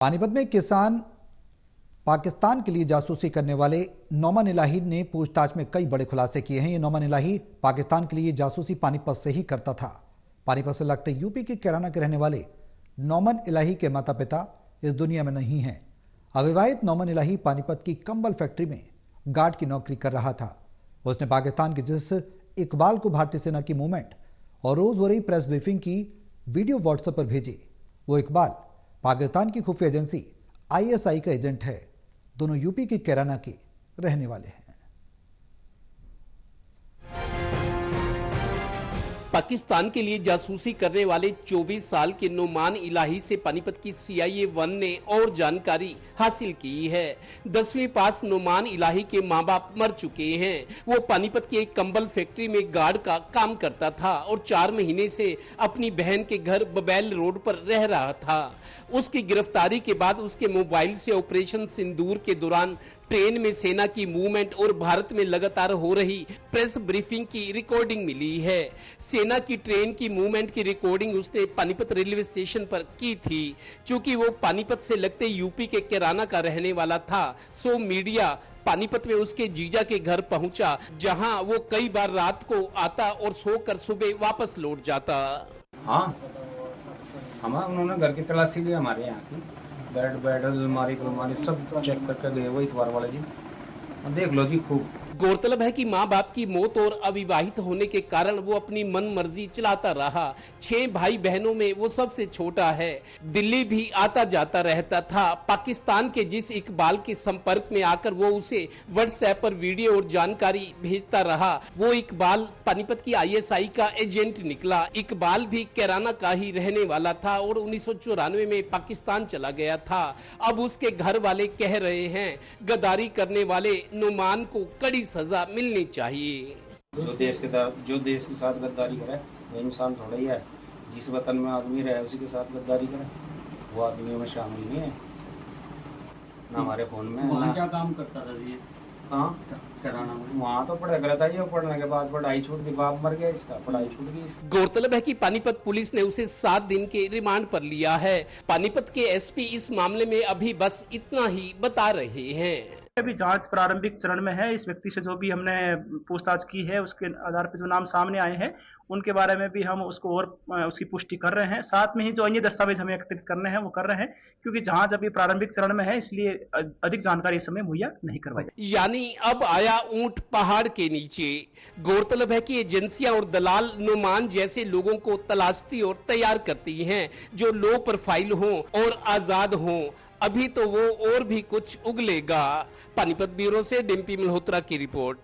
पानीपत में किसान पाकिस्तान के लिए जासूसी करने वाले नौमान इलाही ने पूछताछ में कई बड़े खुलासे किए हैं। ये नौमान इलाही पाकिस्तान के लिए जासूसी पानीपत से ही करता था। पानीपत से लगते यूपी के कैराना के रहने वाले नौमान इलाही के माता पिता इस दुनिया में नहीं हैं। अविवाहित नौमान इलाही पानीपत की कंबल फैक्ट्री में गार्ड की नौकरी कर रहा था। उसने पाकिस्तान के जिस इकबाल को भारतीय सेना की मूवमेंट और रोज हो रही प्रेस ब्रीफिंग की वीडियो व्हाट्सएप पर भेजी, वो इकबाल पाकिस्तान की खुफिया एजेंसी ISI का एजेंट है। दोनों यूपी के कैराना के रहने वाले हैं। पाकिस्तान के लिए जासूसी करने वाले 24 साल के नौमान इलाही से पानीपत की CIA 1 ने और जानकारी हासिल की है। 10वीं पास नौमान इलाही के मां बाप मर चुके हैं। वो पानीपत की एक कंबल फैक्ट्री में गार्ड का काम करता था और 4 महीने से अपनी बहन के घर बबैल रोड पर रह रहा था। उसकी गिरफ्तारी के बाद उसके मोबाइल से ऑपरेशन सिंदूर के दौरान ट्रेन में सेना की मूवमेंट और भारत में लगातार हो रही प्रेस ब्रीफिंग की रिकॉर्डिंग मिली है। सेना की ट्रेन की मूवमेंट की रिकॉर्डिंग उसने पानीपत रेलवे स्टेशन पर की थी। चूंकि वो पानीपत से लगते यूपी के कैराना का रहने वाला था, सो मीडिया पानीपत में उसके जीजा के घर पहुंचा, जहां वो कई बार रात को आता और सोकर सुबह वापस लौट जाता। हाँ, उन्होंने घर की तलाशी ली हमारे यहाँ की, बेड अलमारी सब चेक करके गए वो इतवार वाले जी। देख लो जी खूब। गौरतलब है कि मां बाप की मौत और अविवाहित होने के कारण वो अपनी मन मर्जी चलाता रहा। 6 भाई बहनों में वो सबसे छोटा है। दिल्ली भी आता जाता रहता था। पाकिस्तान के जिस इकबाल के संपर्क में आकर वो उसे व्हाट्सएप पर वीडियो और जानकारी भेजता रहा, वो इकबाल पानीपत की ISI का एजेंट निकला। इकबाल भी कैराना का ही रहने वाला था और 1994 में पाकिस्तान चला गया था। अब उसके घर वाले कह रहे हैं गद्दारी करने वाले नौमान को कड़ी सजा मिलनी चाहिए। जो देश के साथ गद्दारी करे वो इंसान थोड़ा ही है। जिस वतन में आदमी रहे उसी के साथ गद्दारी करे, वो आदमी में शामिल नहीं है ना। हमारे फोन में वहाँ क्या काम करता था जी? हाँ, कैराना में वहाँ तो पढ़ा करता ही, पढ़ने के बाद पढ़ाई छूट गई, बाप मर गया, इसका पढ़ाई छूट गई। गौरतलब है कि पानीपत पुलिस ने उसे 7 दिन के रिमांड पर लिया है। पानीपत के SP इस मामले में अभी बस इतना ही बता रहे हैं। अभी जांच प्रारंभिक चरण में है। इस व्यक्ति से जो भी हमने पूछताछ की है, उसके आधार पर जो नाम सामने आए हैं उनके बारे में भी हम उसको और उसकी पुष्टि कर रहे हैं। साथ में ही जो अन्य दस्तावेज हमें एकत्रित करने हैं वो कर रहे हैं, क्योंकि जांच अभी प्रारंभिक चरण में है, इसलिए अधिक जानकारी इस समय मुहैया नहीं करवाई। यानी अब आया ऊंट पहाड़ के नीचे। गौरतलब है कि एजेंसियां और दलाल नौमान जैसे लोगों को तलाशती और तैयार करती हैं जो लो प्रोफाइल हों और आजाद हों। अभी तो वो और भी कुछ उगलेगा। पानीपत ब्यूरो से डिम्पी मल्होत्रा की रिपोर्ट।